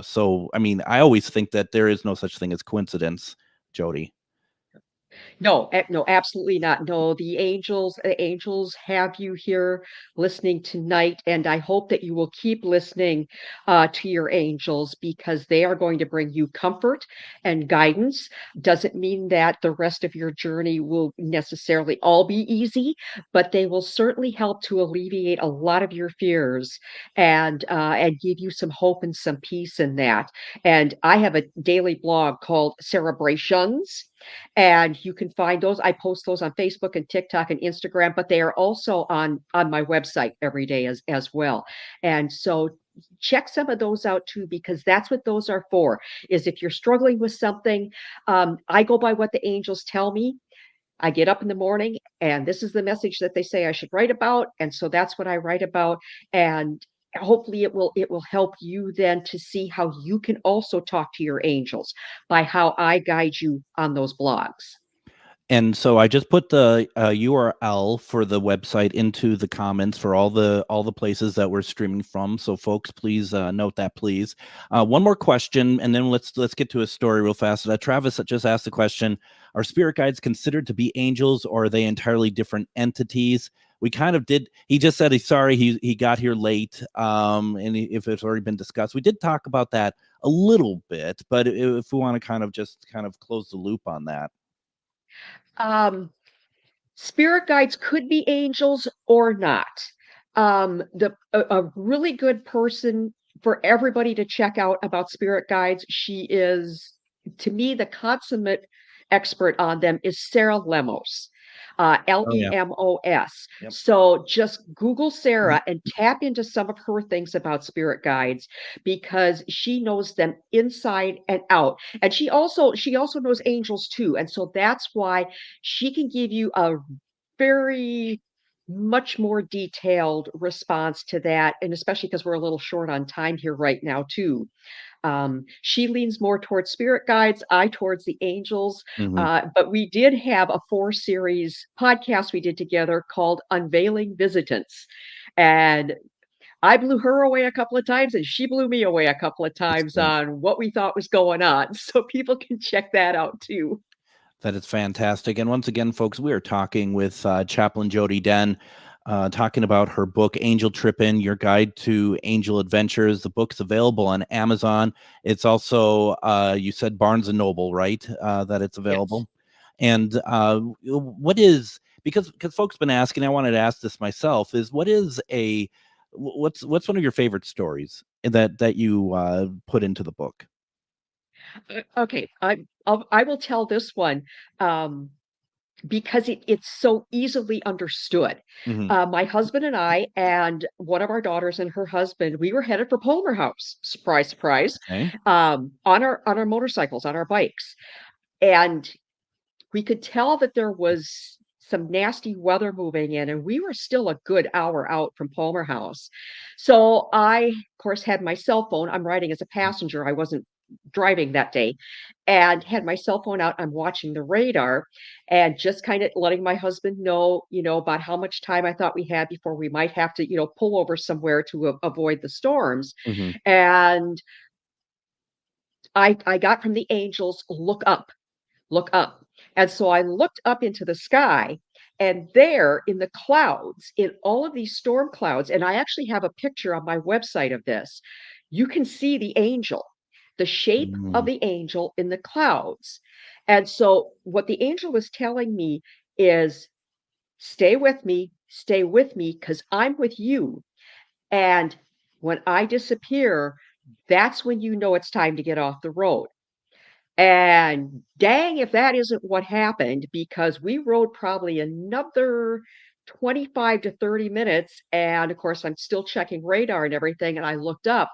So, I mean, I always think that there is no such thing as coincidence, Jodi. No, no, absolutely not. No, the angels have you here listening tonight, and I hope that you will keep listening to your angels because they are going to bring you comfort and guidance. Doesn't mean that the rest of your journey will necessarily all be easy, but they will certainly help to alleviate a lot of your fears and give you some hope and some peace in that. And I have a daily blog called Cerebrations, and you can find those. I post those on Facebook and TikTok and Instagram, but they are also on my website every day as well. And so check some of those out too, because that's what those are for. Is if you're struggling with something, I go by what the angels tell me. I get up in the morning and this is the message that they say I should write about, and so that's what I write about. And hopefully it will help you then to see how you can also talk to your angels by how I guide you on those blogs. And so I just put the URL for the website into the comments for all the places that we're streaming from. So folks, please note that, please. One more question, and then let's get to a story real fast. Travis just asked the question: are spirit guides considered to be angels, or are they entirely different entities? We kind of did. He just said he's sorry he got here late, and if it's already been discussed, we did talk about that a little bit. But if we want to kind of close the loop on that. Spirit guides could be angels or not. A really good person for everybody to check out about spirit guides. She is, to me, the consummate expert on them is Sarah Lemos. Oh yeah. Lemos. Yep. So just Google Sarah and tap into some of her things about spirit guides, because she knows them inside and out. And she also knows angels too. And so that's why she can give you a very much more detailed response to that. And especially because we're a little short on time here right now too. She leans more towards spirit guides, I towards the angels. Mhm. But we did have a 4-series podcast we did together called Unveiling Visitants. And I blew her away a couple of times and she blew me away a couple of times Excellent. on what we thought was going on. So people can check that out too. That is fantastic. And once again, folks, we are talking with Chaplain Jodi Dehn, talking about her book, Angel Trippin, Your Guide to Angel Adventures. The book's available on Amazon. It's also, you said Barnes & Noble, right, that it's available? Yes. And what is, because folks have been asking, I wanted to ask this myself, is what's one of your favorite stories that you put into the book? Okay, I will tell this one because it's so easily understood. Mhm. My husband and I and one of our daughters and her husband, we were headed for Palmer House. Surprise, surprise. Okay. On our motorcycles, on our bikes, and we could tell that there was some nasty weather moving in, and we were still a good hour out from Palmer House. So I, of course, had my cell phone. I'm riding as a passenger. I wasn't driving that day, and had my cell phone out. I'm watching the radar and just kind of letting my husband know, about how much time I thought we had before we might have to, pull over somewhere to avoid the storms. Mhm. And I got from the angels, look up, look up. And so I looked up into the sky, and there in the clouds, in all of these storm clouds, and I actually have a picture on my website of this, you can see the angel, the shape of Mm. the angel in the clouds. And so what the angel was telling me is, stay with me, because I'm with you. And when I disappear, that's when you know it's time to get off the road. And dang if that isn't what happened, because we rode probably another 25 to 30 minutes, and, of course, I'm still checking radar and everything, and I looked up,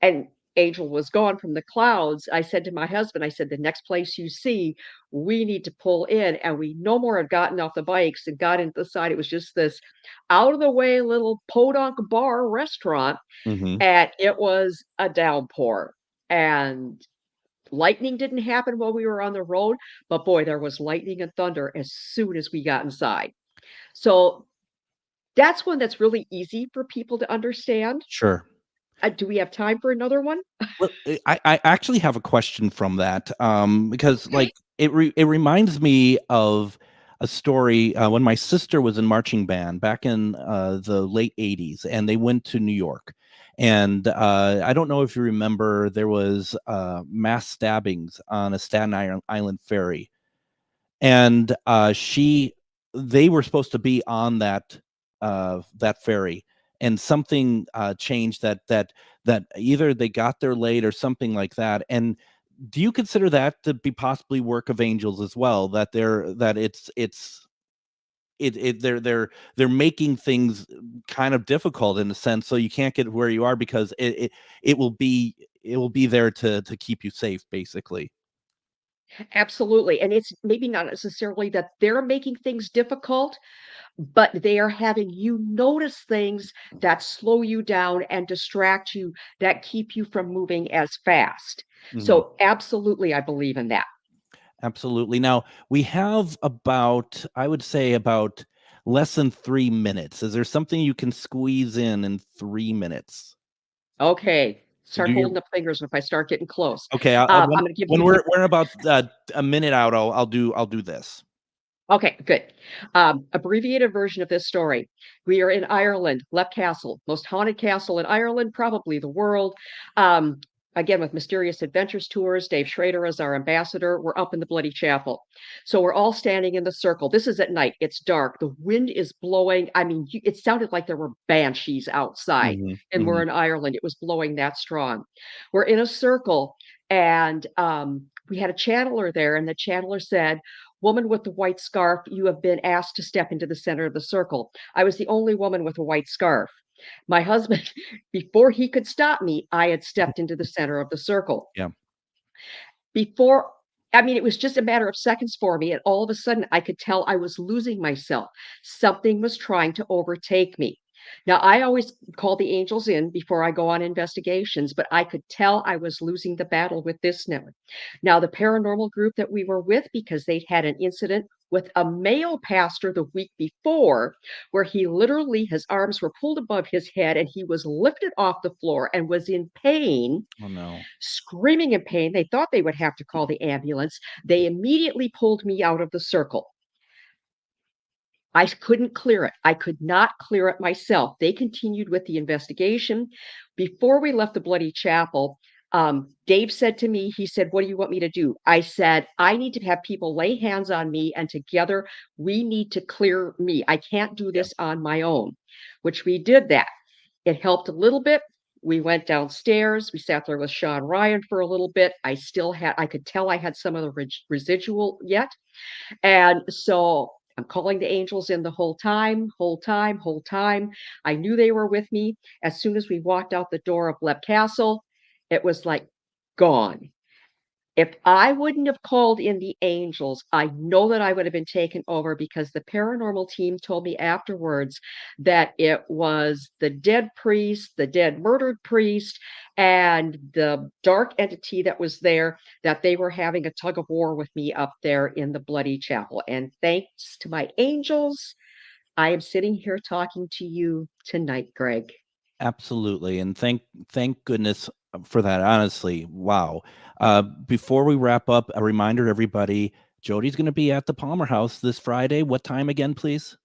and Angel was gone from the clouds. I said to my husband, I said, "The next place you see, we need to pull in," and we no more had gotten off the bikes and got into the side. It was just this out of the way little podunk bar restaurant, Mhm. and it was a downpour, and lightning didn't happen while we were on the road, but boy, there was lightning and thunder as soon as we got inside. So that's one that's really easy for people to understand. Sure. Do we have time for another one? Well, I actually have a question from that, because Okay. like it reminds me of a story when my sister was in marching band back in the late '80s, and they went to New York. And I don't know if you remember, there was mass stabbings on a Island ferry, and they were supposed to be on that ferry, and something changed that either they got there late or something like that. And do you consider that to be possibly work of angels as well, that they're making things kind of difficult in a sense, so you can't get where you are because it will be there to keep you safe, basically? Absolutely. And it's maybe not necessarily that they're making things difficult, but they are having you notice things that slow you down and distract you, that keep you from moving as fast. Mhm. So absolutely, I believe in that. Absolutely. Now, we have about, I would say, about less than 3 minutes. Is there something you can squeeze in 3 minutes? Okay. So Start do your holding up fingers if I start getting close. Okay, I'm going to give when you we're about a minute out, I'll do this. Okay, good. Abbreviated version of this story. We are in Ireland, Leap Castle, most haunted castle in Ireland, probably the world. Um, again, with Mysterious Adventures Tours, Dave Schrader as our ambassador. We're up in the Bloody Chapel. So we're all standing in the circle. This is at night. It's dark. The wind is blowing. I mean, it sounded like there were banshees outside, Mhm, and we're mhm. in Ireland. It was blowing that strong. We're in a circle, and We had a channeler there, and the channeler said, "Woman with the white scarf, you have been asked to step into the center of the circle." I was the only woman with a white scarf. My husband, before he could stop me, I had stepped into the center of the circle. Yeah. Before, I mean, it was just a matter of seconds for me, and all of a sudden, I could tell I was losing myself. Something was trying to overtake me. Now, I always call the angels in before I go on investigations, but I could tell I was losing the battle with this now. Now, the paranormal group that we were with, because they'd had an incident with a male pastor the week before, where he literally, his arms were pulled above his head and he was lifted off the floor and was in pain, Oh no. screaming in pain. They thought they would have to call the ambulance. They immediately pulled me out of the circle. I couldn't clear it. I could not clear it myself. They continued with the investigation. Before we left the Bloody Chapel, Dave said to me, he said, "What do you want me to do?" I said, "I need to have people lay hands on me, and together we need to clear me. I can't do this on my own," which we did that. It helped a little bit. We went downstairs. We sat there with Sean Ryan for a little bit. I could tell I had some of the residual yet. And so I'm calling the angels in the whole time. I knew they were with me. As soon as we walked out the door of Lep Castle, it was like gone. If I wouldn't have called in the angels, I know that I would have been taken over, because the paranormal team told me afterwards that it was the dead priest, the dead murdered priest, and the dark entity that was there, that they were having a tug of war with me up there in the Bloody Chapel. And thanks to my angels, I am sitting here talking to you tonight, Greg. Absolutely. And thank goodness for that. Honestly. Wow. Before we wrap up, a reminder to everybody, Jodi's going to be at the Palmer House this Friday. What time again, please?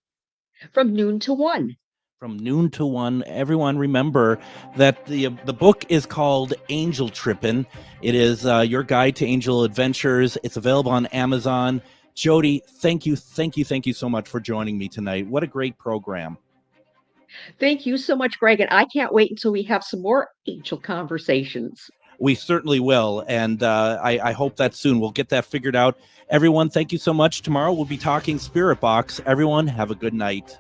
From noon to 1. From noon to 1. Everyone remember that the book is called Angel Trippin. It is your guide to angel adventures. It's available on Amazon. Jodi, thank you so much for joining me tonight. What a great program. Thank you so much, Greg. And I can't wait until we have some more angel conversations. We certainly will. And I hope that soon. We'll get that figured out. Everyone, thank you so much. Tomorrow we'll be talking Spirit Box. Everyone, have a good night.